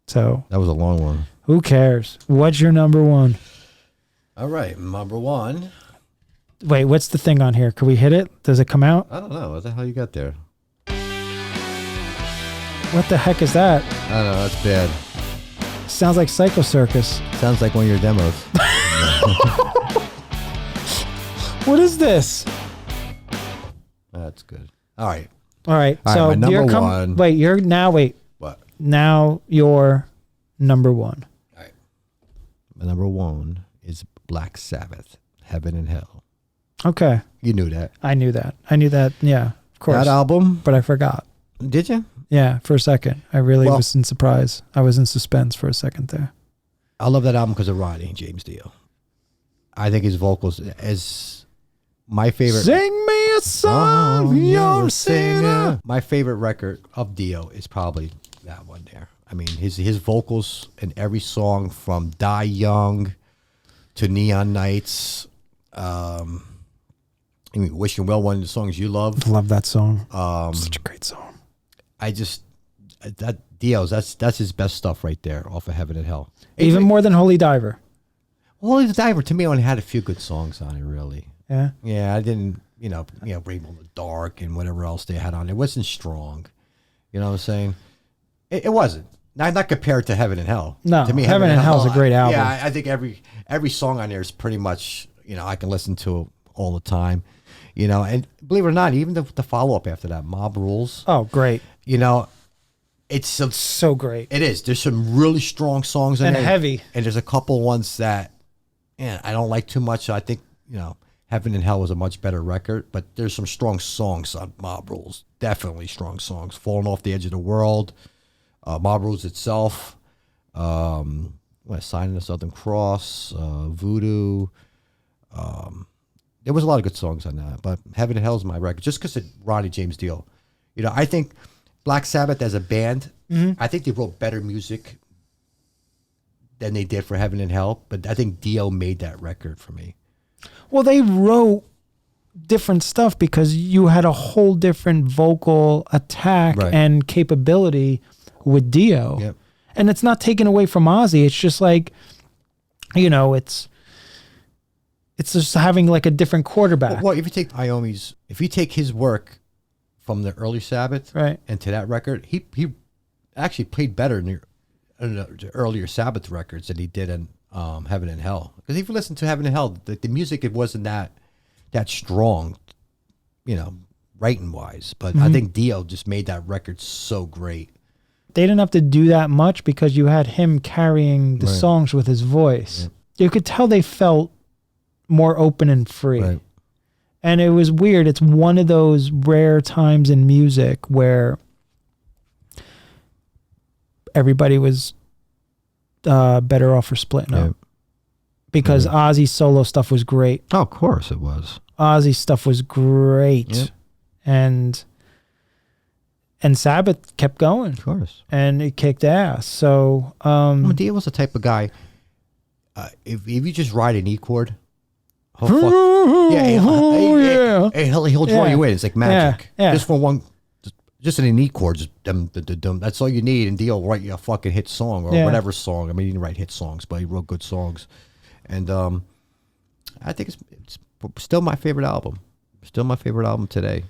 So. That was a long one. Who cares? What's your number 1? All right, number 1. Wait, what's the thing on here? Can we hit it? Does it come out? I don't know. What the hell you got there? What the heck is that? I don't know. That's bad. Sounds like Psycho Circus. Sounds like one of your demos. What is this? That's good. All right. So my number 1. Wait. What? Now you're number 1. All right. My number 1 is Black Sabbath, Heaven and Hell. Okay. You knew that. I knew that. Yeah, of course. That album? But I forgot. Did you? Yeah, for a second. I really was in surprise. I was in suspense for a second there. I love that album because of Ronnie James Dio. I think his vocals is my favorite. Sing me a song, you're a singer. My favorite record of Dio is probably that one there. I mean, his vocals in every song from Die Young to Neon Nights. Wishing Well, one of the songs you love. Love that song. Such a great song. Dio's, that's his best stuff right there off of Heaven and Hell. Even more than Holy Diver. Holy Diver, to me, only had a few good songs on it, really. Yeah? Yeah, I didn't, Rainbow in the Dark and whatever else they had on it. It wasn't strong. You know what I'm saying? It wasn't. Not compared to Heaven and Hell. No, to me, Heaven and Hell is a great album. Yeah, I think every song on there is pretty much, I can listen to all the time. And believe it or not, even the follow-up after that, Mob Rules. Oh, great. It's so great. It is. There's some really strong songs in there. And heavy. And there's a couple ones that, I don't like too much. I think, Heaven and Hell was a much better record, but there's some strong songs on Mob Rules. Definitely strong songs. Falling Off the Edge of the World, Mob Rules itself, Sign of the Southern Cross, Voodoo. There was a lot of good songs on that, but Heaven and Hell is my record, just because of Ronnie James Dio. I think Black Sabbath as a band, I think they wrote better music than they did for Heaven and Hell, but I think Dio made that record for me. Well, they wrote different stuff because you had a whole different vocal attack and capability with Dio. Yep. And it's not taken away from Ozzy. It's just like, it's just having like a different quarterback. Well, if you take Iommi's, if you take his work from the early Sabbath Right. and to that record, he actually played better in the earlier Sabbath records than he did in Heaven and Hell. Because if you listen to Heaven and Hell, the music, it wasn't that strong, you know, writing wise. But I think Dio just made that record so great. They didn't have to do that much because you had him carrying the songs with his voice. Yeah. You could tell they felt more open and free. Right. And it was weird. It's one of those rare times in music where everybody was better off for splitting up. Because Ozzy's solo stuff was great. Oh, of course it was. Ozzy's stuff was great. Yep. And Sabbath kept going. Of course. And it kicked ass. So Dio was the type of guy, if you just ride an E chord, he'll draw you in. It's like magic. Yeah. Just for one, just in an E chord, just that's all you need. And Dio will write you a fucking hit song or whatever song. I mean, he didn't write hit songs, but he wrote good songs. And I think it's still my favorite album. Still my favorite album today.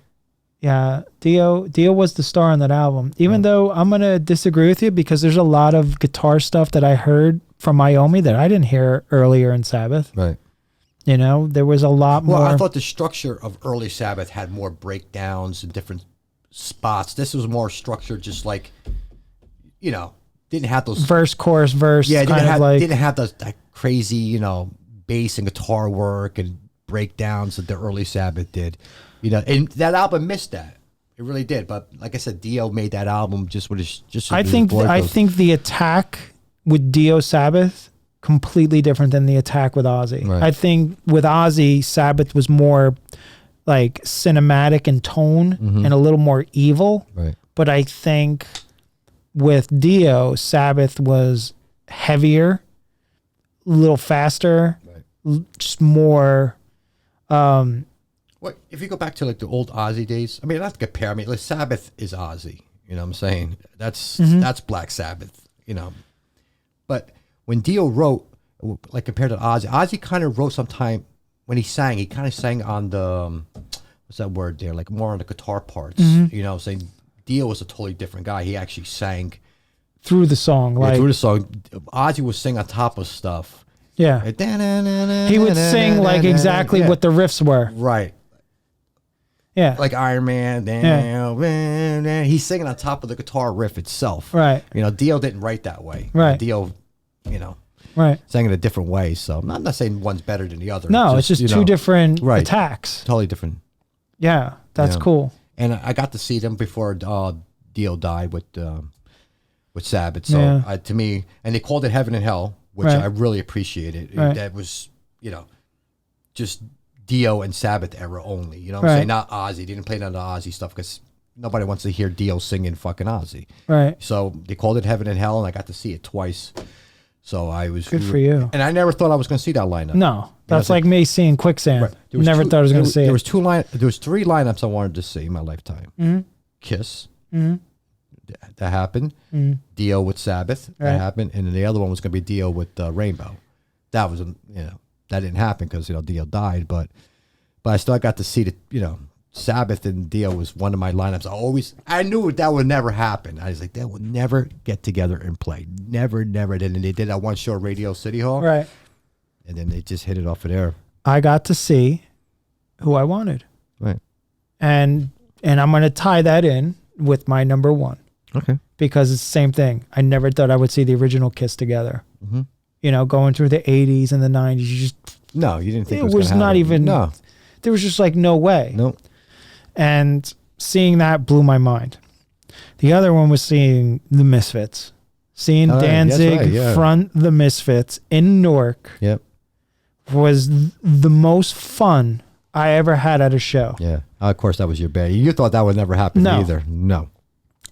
Yeah, Dio was the star on that album. Even though I'm going to disagree with you because there's a lot of guitar stuff that I heard from Iommi that I didn't hear earlier in Sabbath. Right. You know, there was a lot more. Well, I thought the structure of early Sabbath had more breakdowns and different spots. This was more structured, just like, you know, didn't have those verse, chorus, verse. Yeah, didn't have that crazy, you know, bass and guitar work and breakdowns that the early Sabbath did. You know, and that album missed that. It really did. But like I said, Dio made that album just with his. I think the attack with Dio Sabbath completely different than the attack with Ozzy. Right. I think with Ozzy, Sabbath was more like cinematic in tone and a little more evil. Right. But I think with Dio, Sabbath was heavier, a little faster, just more. What if you go back to like the old Ozzy days? I mean, not to compare. I mean, like Sabbath is Ozzy. You know what I'm saying? That's Black Sabbath. You know, but when Dio wrote, like compared to Ozzy kind of wrote sometime when he sang. He kind of sang on the what's that word there? Like more on the guitar parts. You know what I'm saying? Dio was a totally different guy. He actually sang through the song. Through the song. Ozzy was singing on top of stuff. Yeah. He would sing like exactly what the riffs were. Right. Yeah. Like Iron Man. He's singing on top of the guitar riff itself. Right. You know, Dio didn't write that way. Right. Dio, you know, sang in a different way. So I'm not saying one's better than the other. No, it's just two different attacks. Totally different. Yeah. That's cool. And I got to see them before Dio died with Sabbath. So to me, and they called it Heaven and Hell, which I really appreciated. That was, you know, just Dio and Sabbath era only. You know what I'm saying? Not Ozzy. They didn't play none of the Ozzy stuff because nobody wants to hear Dio singing fucking Ozzy. Right. So they called it Heaven and Hell, and I got to see it twice. So I was good for you. And I never thought I was going to see that lineup. No, that's like me seeing Quicksand. Right. Never thought I was going to see it. There was three lineups I wanted to see in my lifetime. Kiss. That happened. Dio with Sabbath. That happened. And then the other one was going to be Dio with Rainbow. That was, you know, that didn't happen because, you know, Dio died. But I still got to see the, you know, Sabbath and Dio was one of my lineups. I knew that would never happen. I was like, they would never get together and play. Never. And then they did that one show at Radio City Hall. Right. And then they just hit it off of there. I got to see who I wanted. Right. And I'm going to tie that in with my number one. Okay. Because it's the same thing. I never thought I would see the original Kiss together. You know, going through the 80s and the 90s, you didn't think it was not even. No. There was just like no way. Nope. And seeing that blew my mind. The other one was seeing the Misfits. Seeing Danzig front the Misfits in Newark. Yep. Was the most fun I ever had at a show. Yeah. Of course, that was your band. You thought that would never happen either. No.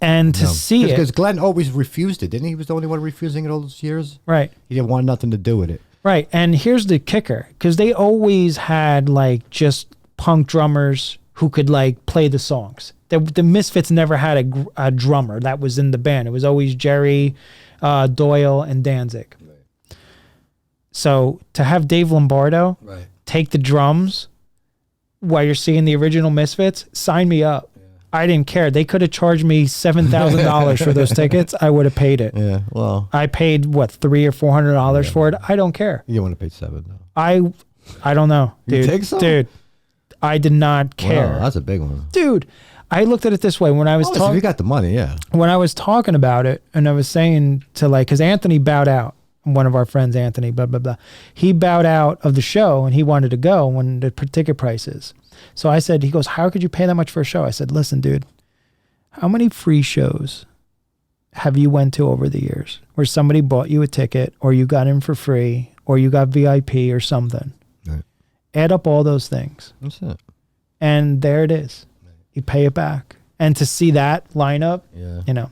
And to see it. Because Glenn always refused it, didn't he? He was the only one refusing it all those years. Right. He didn't want nothing to do with it. Right. And here's the kicker. Because they always had like just punk drummers who could like play the songs. The Misfits never had a drummer that was in the band. It was always Jerry, Doyle, and Danzig. Right. So to have Dave Lombardo take the drums while you're seeing the original Misfits, sign me up. I didn't care. They could have charged me $7,000 for those tickets. I would have paid it. Yeah, well, I paid what, $300 or $400 for it. I don't care. You want to pay $7 though. I don't know, dude. You think so? Dude, I did not care. Wow, that's a big one, dude. I looked at it this way when I was talking. You got the money, yeah. When I was talking about it, and I was saying to because Anthony bowed out. One of our friends, Anthony, blah blah blah. He bowed out of the show, and he wanted to go when the ticket prices. So I said, he goes, "How could you pay that much for a show?" I said, "Listen, dude, how many free shows have you went to over the years where somebody bought you a ticket, or you got in for free, or you got VIP or something?" Right. Add up all those things. That's it. And there it is. You pay it back. And to see that lineup, you know.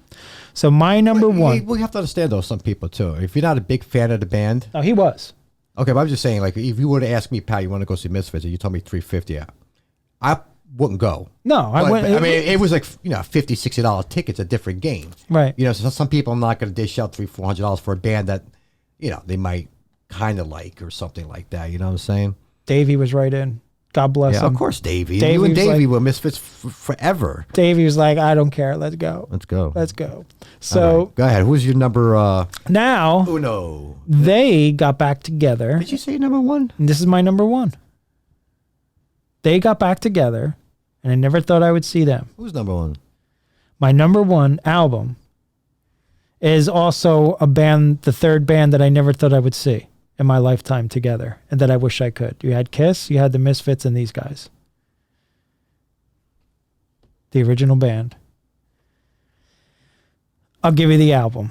So my number one. We have to understand, though, some people, too. If you're not a big fan of the band. No, he was. Okay, but I'm just saying, like, if you were to ask me, Pat, you want to go see Misfits, and you told me $350, I wouldn't go. No, I wouldn't. I mean, it was like, $50, $60 tickets, a different game. Right. So some people are not going to dish out $300, $400 for a band that, they might kind of like or something like that. You know what I'm saying? Davey was right in. God bless him. Of course, Davey. You and Davey were Misfits forever. Davey was like, I don't care. Let's go. Let's go. Let's go. So right. Go ahead. Who's your number? Now, Uno. They got back together. Did you say number one? And this is my number one. They got back together, and I never thought I would see them. Who's number one? My number one album is also a band, the third band that I never thought I would see in my lifetime together, and that I wish I could. You had Kiss, you had the Misfits, and these guys. The original band. I'll give you the album.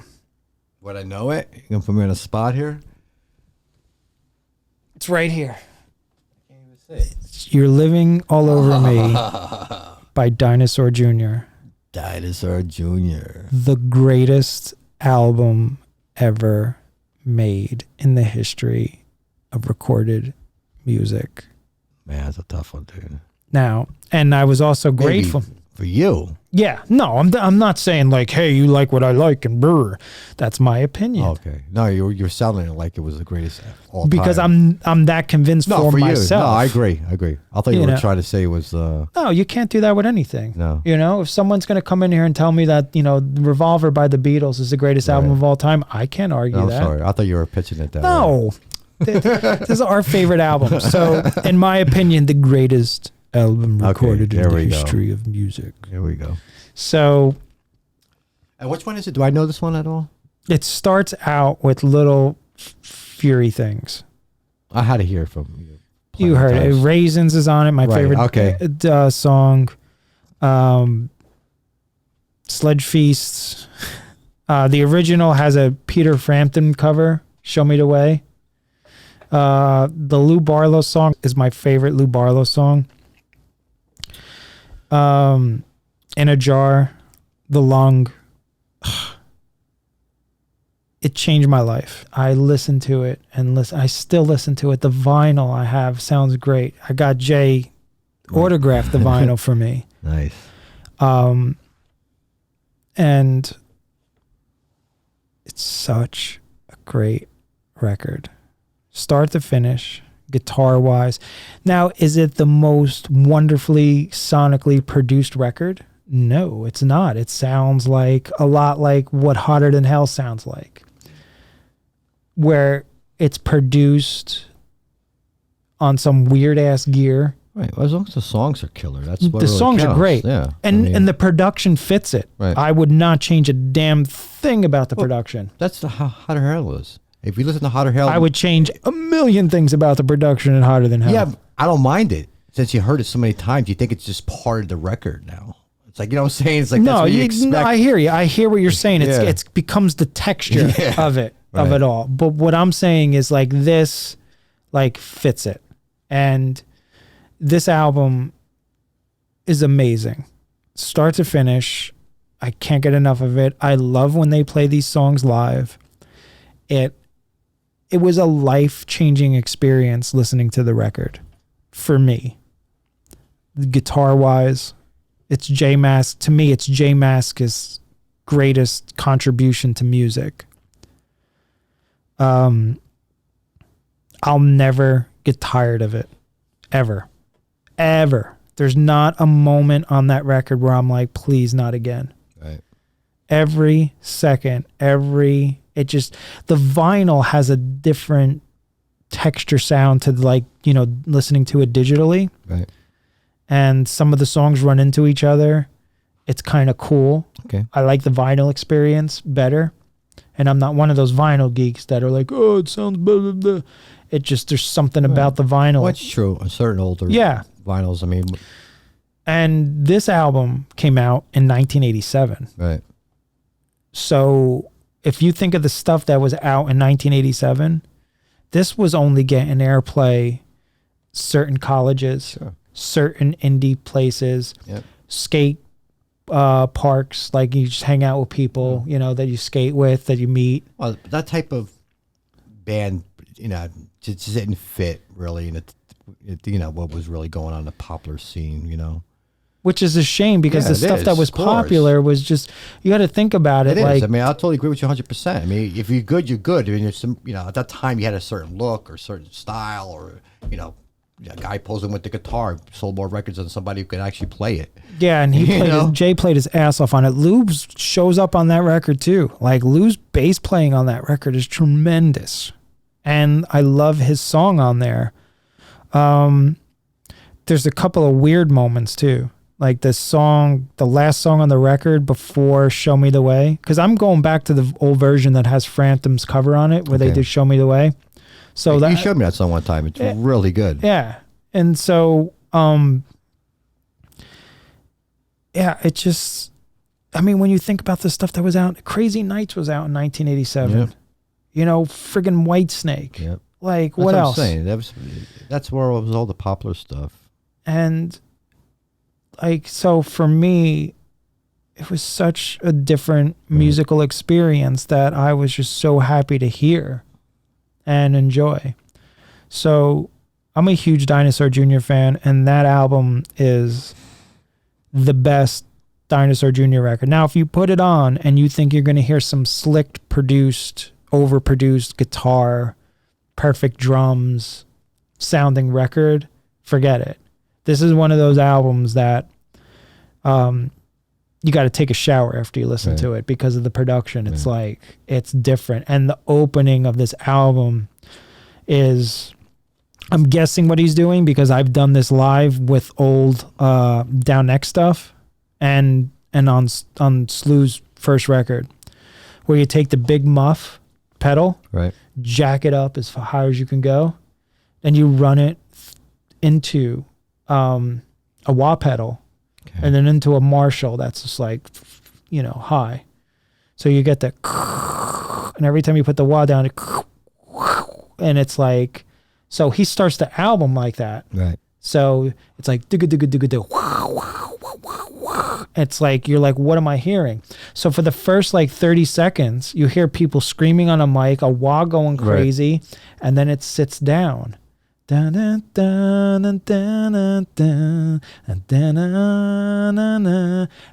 Would I know it? You gonna put me on a spot here? It's right here. I can't even see it. You're Living All Over Me by Dinosaur Jr. Dinosaur Jr. The greatest album ever made in the history of recorded music. Man, that's a tough one, dude. Now, and I was also grateful. Maybe for you. Yeah, no, I'm not saying like, hey, you like what I like and brr. That's my opinion. Okay, no, you're sounding like it was the greatest all because time. I'm that convinced for myself. No, I agree. I thought you were trying to say it was. No, you can't do that with anything. No, if someone's going to come in here and tell me that Revolver by the Beatles is the greatest album of all time, I can't argue that. I'm sorry, I thought you were pitching it that way. No, this is our favorite album. So, in my opinion, the greatest album recorded in the history of music. Here we go. So, and which one is it? Do I know this one at all? It starts out with Little Fury Things. I had to hear it from you. You heard it. Raisins is on it. My favorite song. Sledge Feasts. The original has a Peter Frampton cover. Show Me the Way. The Lou Barlow song is my favorite Lou Barlow song. In a Jar, The Lung. It changed my life. I listened to it and I still listen to it. The vinyl I have sounds great. I got Jay autographed the vinyl for me. Nice. And it's such a great record. Start to finish, guitar wise. Now, is it the most wonderfully sonically produced record? No, it's not. It sounds like a lot like what Hotter Than Hell sounds like, where it's produced on some weird ass gear. Right. Well, as long as the songs are killer, that's what the really songs counts. are great. Yeah. And the production fits it. Right. I would not change a damn thing about the production. That's how Hotter Than Hell is. If you listen to Hotter Hell, I would change a million things about the production in Hotter Than Hell. Yeah, I don't mind it. Since you heard it so many times, you think it's just part of the record now. It's like, you know what I'm saying? It's like, that's what you expect. No, I hear you. I hear what you're saying. It's becomes the texture of it, of it all. But what I'm saying is like this, like fits it. And this album is amazing. Start to finish. I can't get enough of it. I love when they play these songs live. It was a life-changing experience listening to the record for me. Guitar-wise, it's J Mask. To me, it's J Mask's greatest contribution to music. I'll never get tired of it. Ever. There's not a moment on that record where I'm like, please, not again. Right. Every second, the vinyl has a different texture sound to, like, you know, listening to it digitally. Right. And some of the songs run into each other. It's kind of cool. Okay. I like the vinyl experience better. And I'm not one of those vinyl geeks that are like, oh, it sounds blah, blah, blah. It just, there's something about the vinyl. Well, it's true. On certain older vinyls, I mean. And this album came out in 1987. Right. So if you think of the stuff that was out in 1987, this was only getting airplay certain colleges, certain indie places, skate parks, like you just hang out with people, you know, that you skate with, that you meet. Well, that type of band, you know, just didn't fit really in you know, what was really going on in the popular scene, you know. Which is a shame, because the stuff that was popular was just, you got to think about it. It is. I mean, I totally agree with you 100%. I mean, if you're good, you're good. I mean, there's some, you know, at that time you had a certain look or certain style, or, you know, a guy posing with the guitar sold more records than somebody who could actually play it. Yeah, and Jay played his ass off on it. Lou shows up on that record too. Like, Lou's bass playing on that record is tremendous. And I love his song on there. There's a couple of weird moments too. Like the last song on the record before Show Me the Way. Because I'm going back to the old version that has Phantom's cover on it, where they did Show Me the Way. So you showed me that song one time. It's really good. Yeah. And so, it just, I mean, when you think about the stuff that was out, Crazy Nights was out in 1987. Yep. You know, friggin' Whitesnake. Yep. Like, what else? I'm saying. That's where it was all the popular stuff. And, like, so for me, it was such a different musical experience that I was just so happy to hear and enjoy. So I'm a huge Dinosaur Jr. fan, and that album is the best Dinosaur Jr. record. Now, if you put it on and you think you're going to hear some slick produced, overproduced guitar, perfect drums sounding record, forget it. This is one of those albums that you got to take a shower after you listen to it, because of the production. It's like, it's different. And the opening of this album is, I'm guessing what he's doing, because I've done this live with old Down Neck stuff and on SLeuX's first record, where you take the big muff pedal, jack it up as high as you can go, and you run it into a wah pedal, and then into a Marshall that's just like, you know, high. So you get that, and every time you put the wah down, and it's like, so he starts the album like that. Right. So it's like, it's like, you're like, what am I hearing? So for the first like 30 seconds, you hear people screaming on a mic, a wah going crazy, and then it sits down. And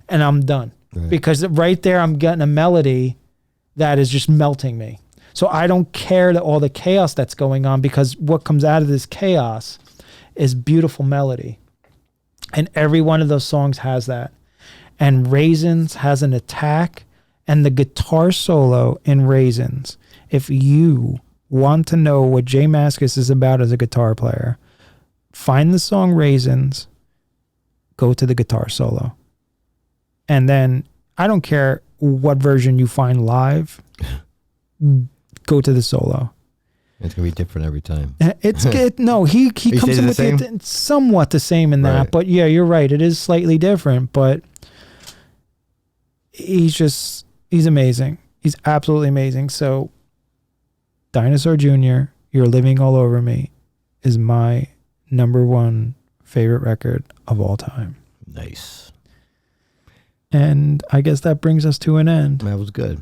I'm done. Because right there, I'm getting a melody that is just melting me. So I don't care all the chaos that's going on, because what comes out of this chaos is beautiful melody. And every one of those songs has that. And Raisins has an attack, and the guitar solo in Raisins, if you want to know what Jay Mascis is about as a guitar player, find the song Raisins, go to the guitar solo. And then, I don't care what version you find live, go to the solo. It's going to be different every time. It's good. No, he comes in with it somewhat the same in that, but yeah, you're right. It is slightly different, but he's amazing. He's absolutely amazing. So Dinosaur Jr., You're Living All Over Me is my number one favorite record of all time. Nice. And I guess that brings us to an end. That was good.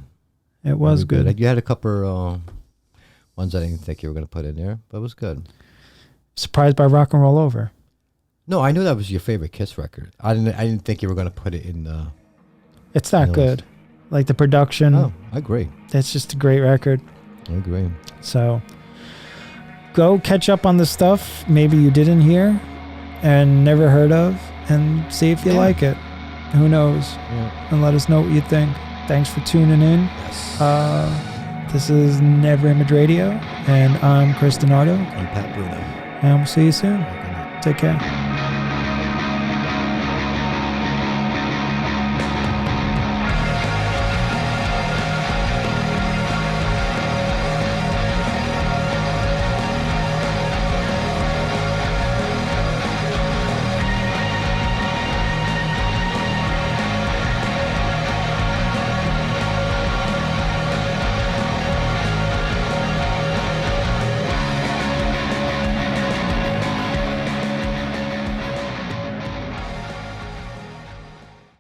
It was good. You had a couple ones I didn't think you were going to put in there, but it was good. Surprised by Rock and Roll Over. No, I knew that was your favorite Kiss record. I didn't think you were going to put it in. It's that good. Like the production. Oh, I agree. It's just a great record. I agree. So go catch up on the stuff maybe you didn't hear and never heard of. and see if you like it. Who knows? Yeah. And let us know what you think. Thanks for tuning in. Yes. This is NeverImage Radio, and I'm Chris Dinardo. I'm Pat Bruno. And we'll see you soon. Good night. Take care.